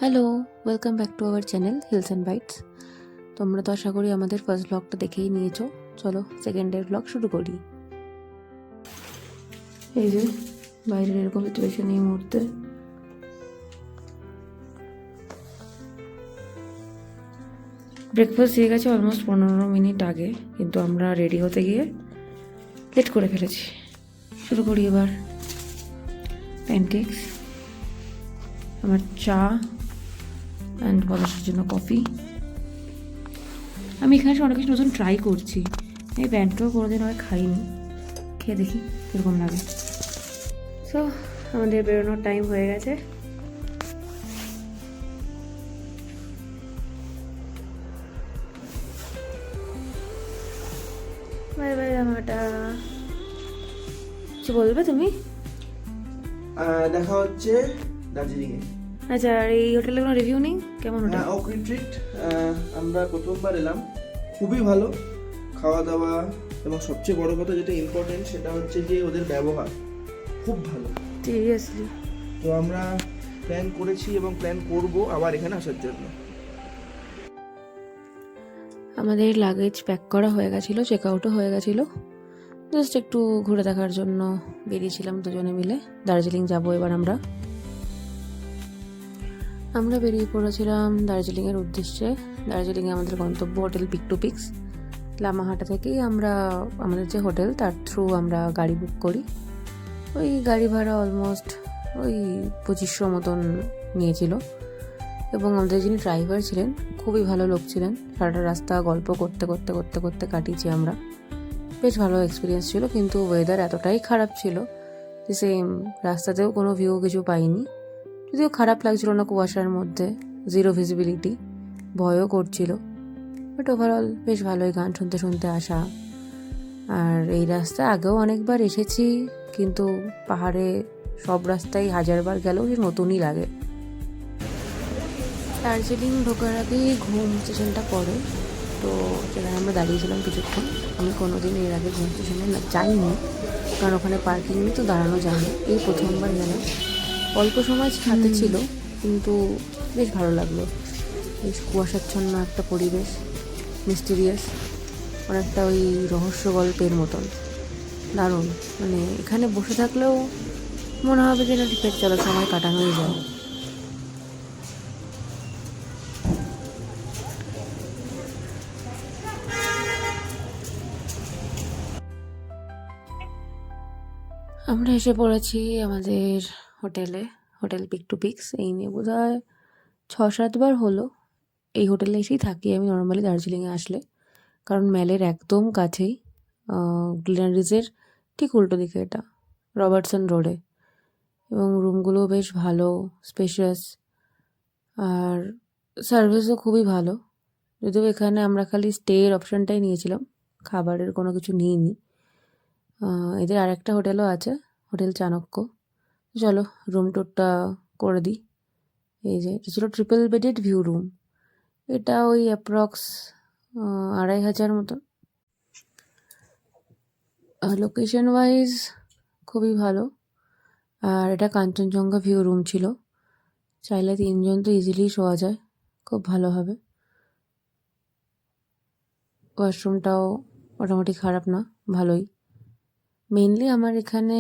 Hello, welcome back to our channel Hills and Bites. তোমরা তো আশা করি আমাদের ফার্স্ট ব্লগটা দেখেই নিয়েছো। চলো সেকেন্ডের ব্লগ শুরু করি। এই যে বাইরের এরকম সিচুয়েশন এই মুহূর্তে। ব্রেকফাস্ট দিয়ে গেছে অলমোস্ট 15 মিনিট আগে, কিন্তু আমরা রেডি হতে গিয়ে লেট করে ফেলেছি। শুরু করি এবার। প্যানকেকস, আমার চা অ্যান্ড পলাশের জন্য কফি। আমি এখানে অনেক কিছু নতুন ট্রাই করছি। এই প্যানকেকও কোনোদিন হয় খাইনি, খেয়ে দেখি কীরকম লাগে। সো আমাদের বেরোনোর টাইম হয়ে গেছে। Bye bye Ramata. কিছু বলবে তুমি? দেখা হচ্ছে দার্জিলিংয়ে। আচ্ছা, আর এই হোটেলের কোনো রিভিউ নেই? কেমন হোটেল? ওকে ট্রিট। আমরা প্রথমবার এলাম, খুবই ভালো খাওয়া দাওয়া, এবং সবচেয়ে বড় কথা যেটা ইম্পর্টেন্ট সেটা হচ্ছে যে ওদের ব্যবহার খুব ভালো। সিরিয়াসলি। তো আমরা প্ল্যান করেছি এবং প্ল্যান করব আবার এখানে আসার জন্য। আমাদের লাগেজ প্যাক করা হয়ে গেছিলো, চেক আউটও হয়ে গেছিলো। জাস্ট একটু ঘুরে দেখার জন্য বেরিয়েছিলাম দুজনে মিলে। দার্জিলিং যাব এবার আমরা বেরিয়ে পড়েছিলাম দার্জিলিংয়ের উদ্দেশ্যে। দার্জিলিংয়ে আমাদের গন্তব্য hotel Peak to Peaks. Lamahatta থেকেই আমরা আমাদের যে হোটেল তার থ্রু আমরা গাড়ি বুক করি। ওই গাড়ি ভাড়া অলমোস্ট ওই 2500 মতন নিয়েছিল, এবং আমাদের যিনি ড্রাইভার ছিলেন খুবই ভালো লোক ছিলেন। সারাটা রাস্তা গল্প করতে করতে করতে করতে কাটিয়েছি আমরা। বেশ ভালো এক্সপিরিয়েন্স ছিল, কিন্তু ওয়েদার এতটাই খারাপ ছিল যে সেম রাস্তাতেও কোনো ভিউ কিছু পাইনি। যদিও খারাপ লাগছিল না, কুয়াশার মধ্যে, জিরো ভিজিবিলিটি, ভয়ও করছিল, বাট ওভারঅল বেশ ভালোই গান শুনতে শুনতে আসা। আর এই রাস্তা আগেও অনেকবার এসেছি, কিন্তু পাহাড়ে সব রাস্তায় হাজারবার গেলেও যে নতুনই লাগে। দার্জিলিং ঢোকার আগেই ঘুম স্টেশনটা পড়ে, তো সেখানে আমরা দাঁড়িয়েছিলাম কিছুক্ষণ। আমি কোনোদিন এর আগে ঘুম স্টেশনে যাইনি, কারণ ওখানে পার্কিং নিয়ে তো দাঁড়ানো যায় না। এই প্রথমবার গেলাম। অল্প সময় হাতে ছিল, কিন্তু বেশ ভালো লাগলো। বেশ কুয়াশাচ্ছন্ন একটা পরিবেশ, মিস্টিরিয়াস, অনেকটা ওই রহস্য গল্পের মতন। দারুণ, মানে এখানে বসে থাকলেও মনে হবে যে না টিকিট চলার সময় কাটানোই যায়। আমরা এসে পড়েছি আমাদের হোটেলে, হোটেল পিক টু পিক্স। এই নিয়ে বোধ হয় 6-7 বার হলো এই হোটেলে এসেই থাকি আমি নর্মালি দার্জিলিংয়ে আসলে, কারণ ম্যালের একদম কাছেই। গ্লিনারিজের ঠিক উল্টো দিকে এটা, রবার্টসন রোডে। এবং রুমগুলো বেশ ভালো, স্পেশিয়াস, আর সার্ভিসও খুবই ভালো। যদিও এখানে আমরা খালি স্টের অপশানটাই নিয়েছিলাম, খাবারের কোনো কিছু নিইনি। এদের আরেকটা হোটেলও আছে, হোটেল চাণক্য। চলো রুম টুরটা করে দিই। এই যে এটা ছিল ট্রিপল বেডেড ভিউ রুম। এটা ওই অ্যাপ্রক্স 2500 মতন। লোকেশন ওয়াইজ খুবই ভালো। আর এটা কাঞ্চনজঙ্ঘা ভিউ রুম ছিল। চাইলে 3 জন তো ইজিলি শোয়া যায়, খুব ভালো হবে। ওয়াশরুমটাও মোটামুটি খারাপ না, ভালোই। মেনলি আমার এখানে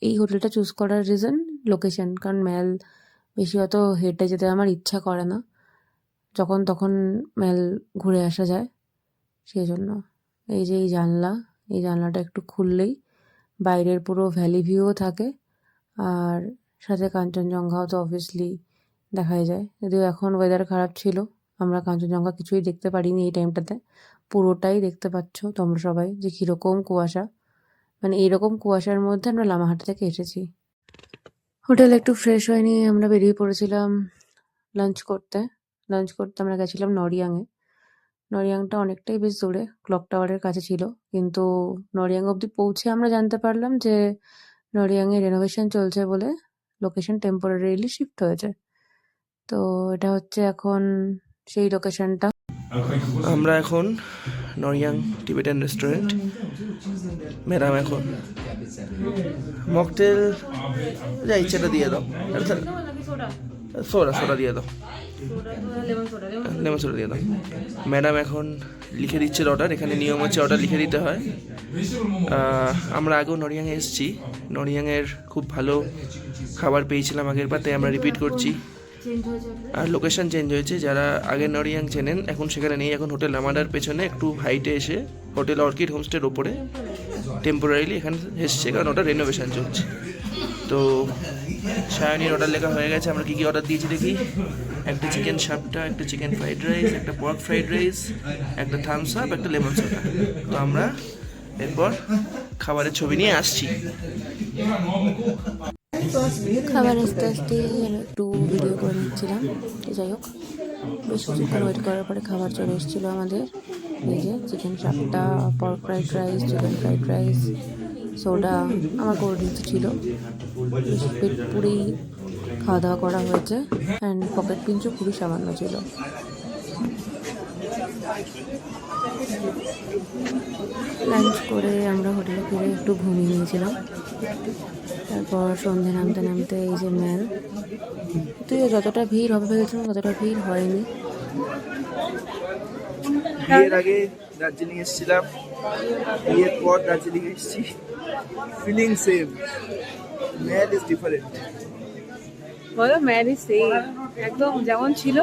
এই হোটেলটা চুজ করার রিজন লোকেশন, কারণ ম্যাল বেশি অত হেঁটে যেতে আমার ইচ্ছা করে না, যখন তখন ম্যাল ঘুরে আসা যায়, সেই জন্য। এই যে এই জানলাটা একটু খুললেই বাইরের পুরো ভ্যালি ভিউও থাকে, আর সাথে কাঞ্চনজঙ্ঘাও তো অবভিয়াসলি দেখাই যায়। যদিও এখন ওয়েদার খারাপ ছিল, আমরা কাঞ্চনজঙ্ঘা কিছুই দেখতে পারিনি এই টাইমটাতে। পুরোটাই দেখতে পাচ্ছ তোমরা সবাই যে কীরকম কুয়াশা, মানে এইরকম কুয়াশার মধ্যে আমরা লামাহাটা থেকে এসেছি। হোটেলে একটু ফ্রেশ হয়ে নিয়ে আমরা বেরিয়ে পড়েছিলাম লাঞ্চ করতে আমরা গেছিলাম নরিয়াংয়ে। নরিয়াংটা অনেকটাই বেশ দূরে, ক্লক টাওয়ারের কাছে ছিল, কিন্তু নরিয়াং অবধি পৌঁছে আমরা জানতে পারলাম যে নরিয়াংয়ে রেনোভেশন চলছে বলে লোকেশন টেম্পোরারিলি শিফট হয়েছে। তো এটা হচ্ছে এখন সেই লোকেশনটা। আমরা এখন নরিয়াং টিবেটান রেস্টুরেন্ট। ম্যাডাম এখন মকটেল যা ইচ্ছাটা দিয়ে দাও। সোডা দিয়ে দাও, লেমন সোডা দিয়ে দাও। ম্যাডাম এখন লিখে দিচ্ছে অর্ডার। এখানে নিয়ম হচ্ছে অর্ডার লিখে দিতে হয়। আমরা আগেও নরিয়াংয়ে এসেছি, নরিয়াংয়ের খুব ভালো খাবার পেয়েছিলাম আগের বার, তাই আমরা রিপিট করছি। আর লোকেশন চেঞ্জ হয়েছে, যারা আগে নরিয়াং চেনেন এখন সেখানে নেই, এখন হোটেল রামাডার পেছনে একটু হাইটে এসে হোটেল অর্কিড হোমস্টের ওপরে টেম্পোরারিলি এখানে এসছে, কারণ ওটা রেনোভেশন চলছে। তো সায়নীর অর্ডার লেখা হয়ে গেছে। আমরা কী কী অর্ডার দিয়েছি দেখি। একটা চিকেন সাপটা, একটা চিকেন ফ্রাইড রাইস, একটা পর্ক ফ্রাইড রাইস, একটা থামস আপ, একটা লেমন সোডা। তো আমরা এরপর খাবারের ছবি নিয়ে আসছি। খাবার আস্তে আস্তে আমি একটু ভিডিও করে নিচ্ছিলাম। তো যাই হোক, বেশ কিছুক্ষণ ওয়েট করার পরে খাবার চলে এসেছিলো আমাদের। এই যে চিকেন সাপটা, pork fried rice, chicken fried rice, soda, আমার কোল্ড ড্রিঙ্কস ছিল। বেশ পেট পুরেই খাওয়া দাওয়া করা হয়েছে। অ্যান্ড পকেট পিঞ্চও খুবই সামান্য ছিল। লাঞ্চ করে আমরা হোটেলে ফিরে একটু ঘুমিয়ে নিয়েছিলাম। তারপর সন্ধে নামতে নামতে এই যে ম্যাল, তুইও যতটা ভিড় হবে ভেবেছিলাম ততটা ভিড় হয়নি। বিয়ের আগে দার্জিলিং এসেছিলাম, বিয়ের পর দার্জিলিং এসেছি, feeling same, mall is different. বলো ম্যারিজ সেই একদম যেমন ছিল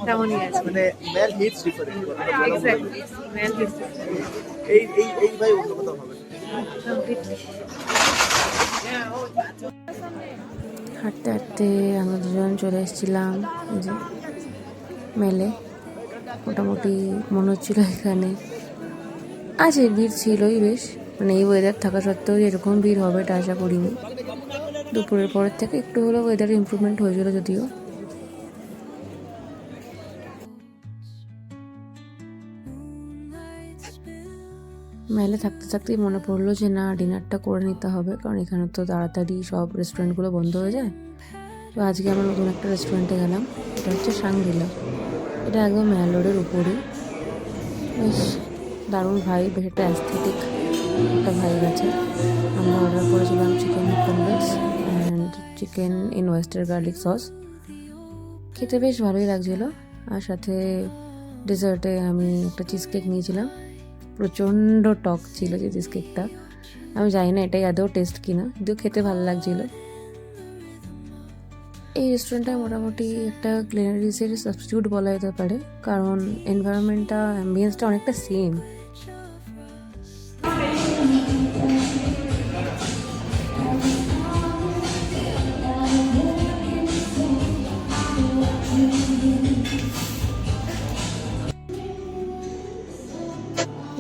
তেমনই আছে। মানে mall hits different. Exactly marriage এই এই এই ভাই অন্য কোথাও হবে না। হাঁটতে হাঁটতে আমরা দুজন চলে এসেছিলাম এই যে মেলে। মোটামুটি মনে হচ্ছিলো এখানে আছে ভিড় ছিলই বেশ, মানে এই ওয়েদার থাকা সত্ত্বেও এরকম ভিড় হবে এটা আশা করিনি। দুপুরের পরের থেকে একটু হলেও ওয়েদার ইমপ্রুভমেন্ট হয়েছিল যদিও। মেলে থাকতে থাকতেই মনে পড়লো যে না, ডিনারটা করে নিতে হবে, কারণ এখানে তো তাড়াতাড়ি সব রেস্টুরেন্টগুলো বন্ধ হয়ে যায়। তো আজকে আমরা নতুন একটা রেস্টুরেন্টে গেলাম, এটা হচ্ছে শাংরিলা। এটা একদম ম্যাল রোডের উপরে। বেশ দারুণ ভাইব, বেশ একটা অ্যাস্থেটিক একটা ভাইব আছে। আমরা অর্ডার করেছিলাম chicken convex and chicken in oyster garlic sauce. খেতে বেশ ভালোই লাগছিলো। আর সাথে ডেজার্টে আমি একটা চিজ কেক নিয়েছিলাম। প্রচণ্ড টক ছিল যে চিজ কেকটা, আমি জানি না এটাই আদৌ টেস্ট কিনা, কিন্তু খেতে ভালো লাগছিলো। এই রেস্টুরেন্টটা মোটামুটি একটা গ্লেনারিসের সাবস্টিটিউট বলা যেতে পারে, কারণ এনভায়রনমেন্টটা, অ্যাম্বিয়েন্সটা অনেকটা সেম।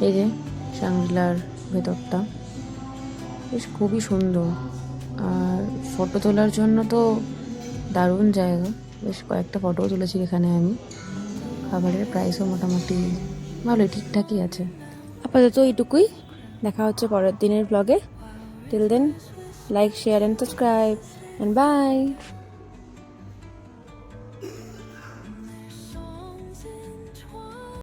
এই যে শাংরিলার ভেতরটা বেশ খুবই সুন্দর, আর ফটো তোলার জন্য তো দারুণ জায়গা। বেশ কয়েকটা ফটোও তুলেছি এখানে আমি। খাবারের প্রাইসও মোটামুটি ভালোই, ঠিকঠাকই আছে। আপাতত এইটুকুই, দেখা হচ্ছে পরের দিনের ব্লগে। Till then, like, share and subscribe and by.